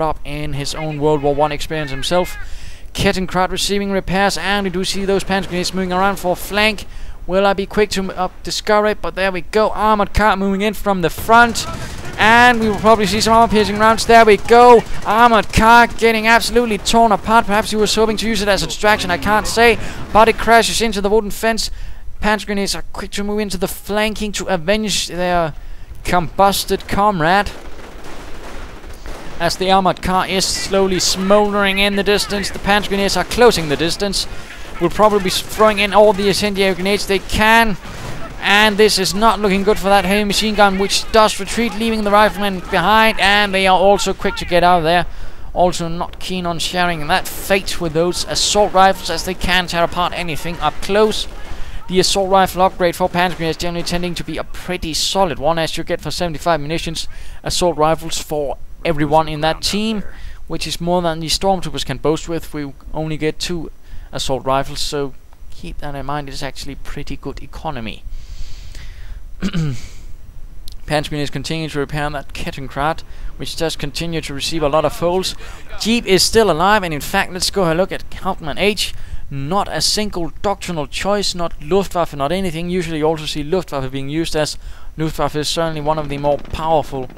up in his own World War I experience himself. Kettenkrad receiving repairs, and we do see those Panzergrenadiers moving around for flank. Will I be quick to discover it? But there we go. Armored car moving in from the front. And we will probably see some armor-piercing rounds. There we go. Armored car getting absolutely torn apart. Perhaps he was hoping to use it as a distraction. I can't say. But it crashes into the wooden fence. Panzergrenadiers are quick to move into the flanking to avenge their combusted comrade. As the armored car is slowly smoldering in the distance, the Panzergrenadiers are closing the distance. Will probably be throwing in all the incendiary grenades they can. And this is not looking good for that heavy machine gun, which does retreat, leaving the riflemen behind. And they are also quick to get out of there. Also not keen on sharing that fate with those assault rifles, as they can tear apart anything up close. The assault rifle upgrade for Panzergrenadiers generally tending to be a pretty solid one, as you get for 75 munitions assault rifles for everyone in that team, which is more than the stormtroopers can boast with. We only get 2 assault rifles, so keep that in mind. It's actually pretty good economy. Panzergrenadiers continue to repair that Kettenkrad, which does continue to receive a lot of holes. Jeep is still alive, and in fact, let's go have a look at Hauptmann H. Not a single doctrinal choice, not Luftwaffe, not anything. Usually you also see Luftwaffe being used, as Luftwaffe is certainly one of the more powerful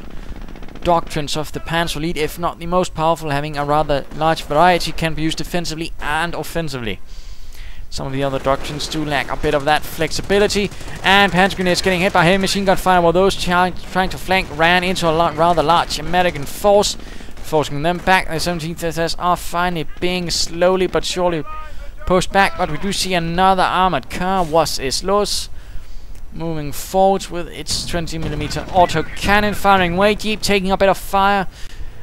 doctrines of the Panzer Elite, if not the most powerful, having a rather large variety, can be used defensively and offensively. Some of the other doctrines do lack a bit of that flexibility, and Panzergrenadiers getting hit by heavy machine gun fire, while those trying to flank ran into a rather large American force, forcing them back. The 17th SS are finally being slowly but surely pushed back, but we do see another armored car, Was ist los, moving forwards with its 20mm auto cannon, firing away. Jeep taking a bit of fire.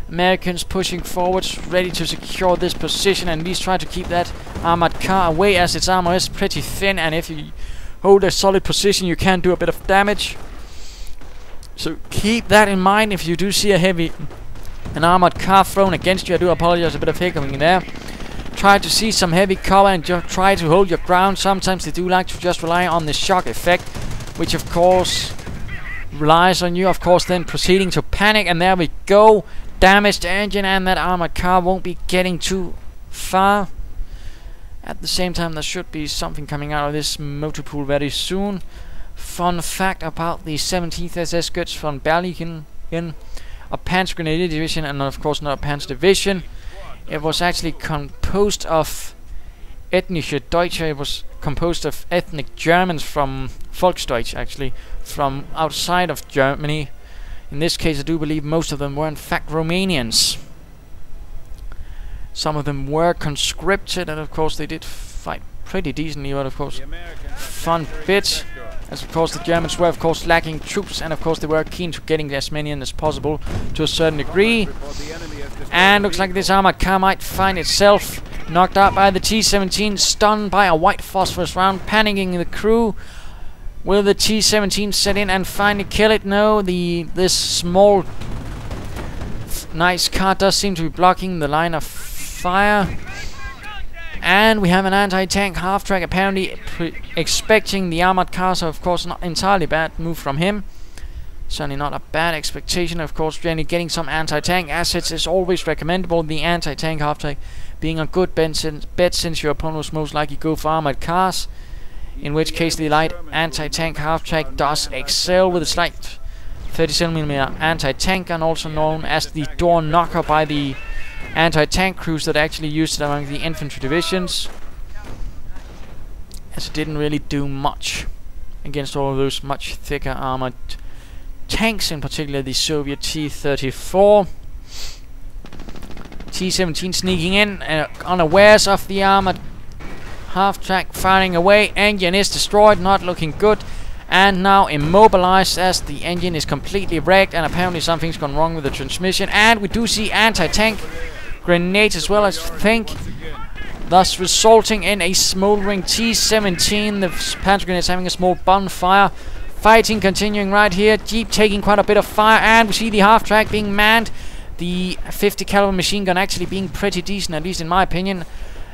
Americans pushing forwards, ready to secure this position and at least try to keep that armored car away, as its armor is pretty thin, and if you hold a solid position you can do a bit of damage. So keep that in mind if you do see an armored car thrown against you. I do apologize, a bit of hiccuping there. Try to see some heavy cover and try to hold your ground. Sometimes they do like to just rely on the shock effect, which of course relies on you, of course, then proceeding to panic. And there we go. Damaged engine, and that armored car won't be getting too far. At the same time, there should be something coming out of this motor pool very soon. Fun fact about the 17th SS Götz von Berlichingen, a Panzer Grenadier division, and of course not a Panzer division. It was actually composed of ethnische Deutsche. It was composed of ethnic Germans from Volksdeutsch, actually, from outside of Germany. In this case, I do believe most of them were in fact Romanians. Some of them were conscripted, and of course they did fight pretty decently, but of course fun bit, as of course the Germans were of course lacking troops, and of course they were keen to getting as many in as possible to a certain degree. And looks like this armored car might find itself knocked out by the T-17, stunned by a white phosphorus round, panicking the crew. Will the T-17 set in and finally kill it? No, this small nice car does seem to be blocking the line of fire. And we have an anti-tank half-track, apparently expecting the armored car, so of course not entirely bad move from him. Certainly not a bad expectation. Of course, generally getting some anti-tank assets is always recommendable. The anti-tank half-track being a good bet since your opponent will most likely go for armored cars. In which case the light anti-tank half-track does excel with a slight 37mm anti-tank gun, also known as the door knocker by the anti-tank crews that actually used it among the infantry divisions, as it didn't really do much against all of those much thicker armored tanks, in particular the Soviet T-34. T-17 sneaking in, unawares of the armored half-track, firing away. Engine is destroyed, not looking good, and now immobilized as the engine is completely wrecked, and apparently something's gone wrong with the transmission. And we do see anti-tank grenades as well, as think, thus resulting in a smoldering T-17. The Panzergrenadiers having a small bonfire. Fighting continuing right here. Jeep taking quite a bit of fire, and we see the half-track being manned. The 50 caliber machine gun actually being pretty decent, at least in my opinion.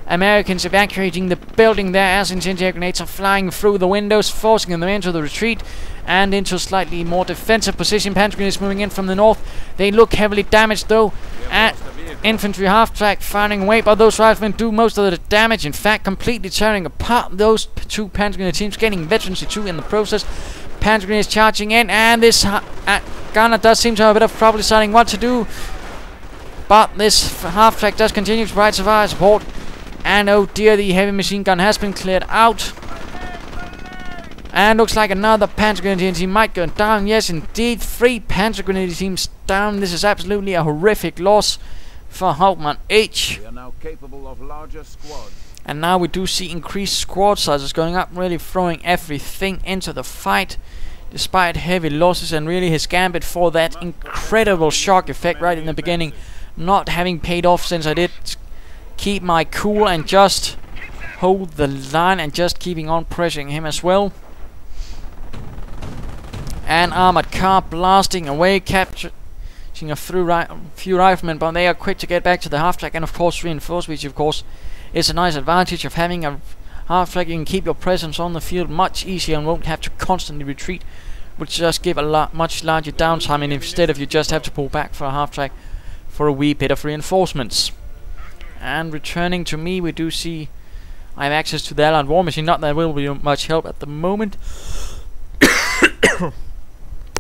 Americans evacuating the building there as incendiary grenades are flying through the windows, forcing them into the retreat and into a slightly more defensive position. Panzergrenadiers moving in from the north. They look heavily damaged though, and infantry half-track firing away, but those riflemen do most of the damage. In fact, completely tearing apart those two Panzergrenadier teams, getting veterans too in the process. Panzergrenadiers charging in, and this gunner does seem to have a bit of trouble deciding what to do. But this half-track does continue to provide support. And oh dear, the heavy machine gun has been cleared out. And looks like another Panzergrenadier team might go down. Yes, indeed, 3 Panzergrenadier teams down. This is absolutely a horrific loss for Hauptmann H. We are now capable of larger squads. And now we do see increased squad sizes going up, really throwing everything into the fight, despite heavy losses. And really his gambit for that incredible shock effect right in the beginning not having paid off, since I did keep my cool and just hold the line and just keeping on pressuring him as well. And armored car blasting away, capturing a few riflemen, but they are quick to get back to the half-track and of course reinforce, which of course is a nice advantage of having a half-track. You can keep your presence on the field much easier and won't have to constantly retreat, which just give a much larger downtime, and instead of you just have to pull back for a half-track for a wee bit of reinforcements. And returning to me, we do see I have access to the Allied War Machine. Not that will be much help at the moment.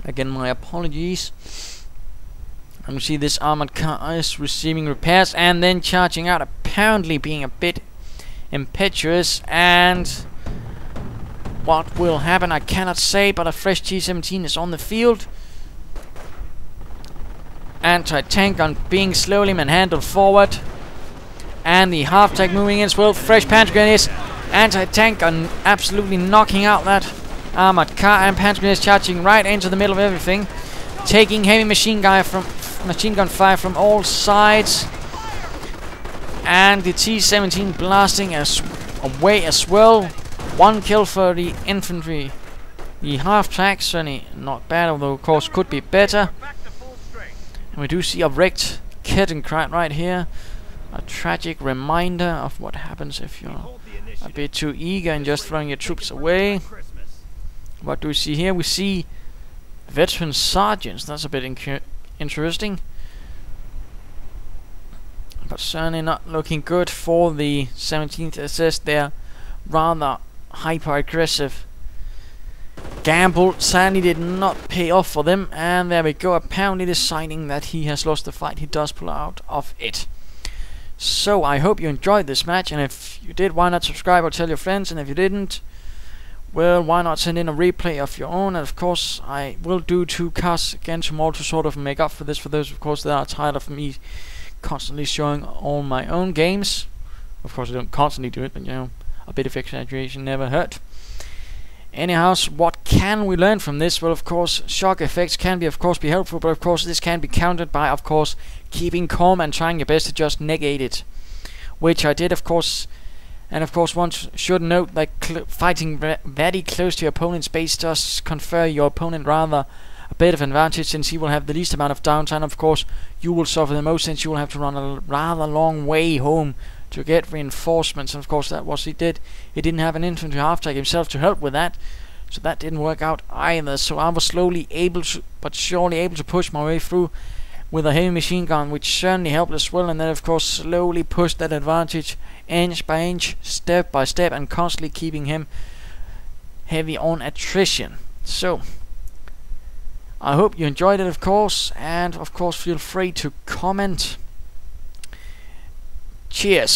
Again, my apologies. And we see this armored car is receiving repairs and then charging out, apparently being a bit impetuous. And what will happen I cannot say, but a fresh T-17 is on the field. Anti-tank gun being slowly manhandled forward. And the half-track moving in as well. Fresh Panzergrenadiers. Anti-tank gun absolutely knocking out that armored car, and Panzergrenadiers charging right into the middle of everything, taking heavy machine gun fire from all sides. And the T-17 blasting away as well. 1 kill for the infantry. The half-track certainly not bad, although of course could be better. And we do see a wrecked Kettenkrad right here. A tragic reminder of what happens if you're a bit too eager and just throwing your troops away. What do we see here? We see veteran sergeants. That's a bit interesting. But certainly not looking good for the 17th SS. They're rather hyper-aggressive. Gamble sadly did not pay off for them. And there we go. Apparently deciding that he has lost the fight, he does pull out of it. So I hope you enjoyed this match, and if you did, why not subscribe or tell your friends, and if you didn't, well, why not send in a replay of your own. And of course I will do 2 casts again tomorrow to sort of make up for this, for those of course that are tired of me constantly showing all my own games. Of course I don't constantly do it, but you know, a bit of exaggeration never hurt. Anyhow, so what can we learn from this? Well, of course, shock effects can be helpful, but of course this can be countered by, of course, keeping calm and trying your best to just negate it, which I did, of course. And of course, one should note that fighting very close to your opponent's base does confer your opponent rather a bit of advantage, since he will have the least amount of downtime. Of course, you will suffer the most, since you will have to run a rather long way home to get reinforcements. And of course that was he did. He didn't have an infantry half-track himself to help with that, so that didn't work out either. So I was slowly but surely able to push my way through with a heavy machine gun, which certainly helped as well. And then of course slowly pushed that advantage inch by inch, step by step, and constantly keeping him heavy on attrition. So I hope you enjoyed it, of course, and of course feel free to comment. Cheers.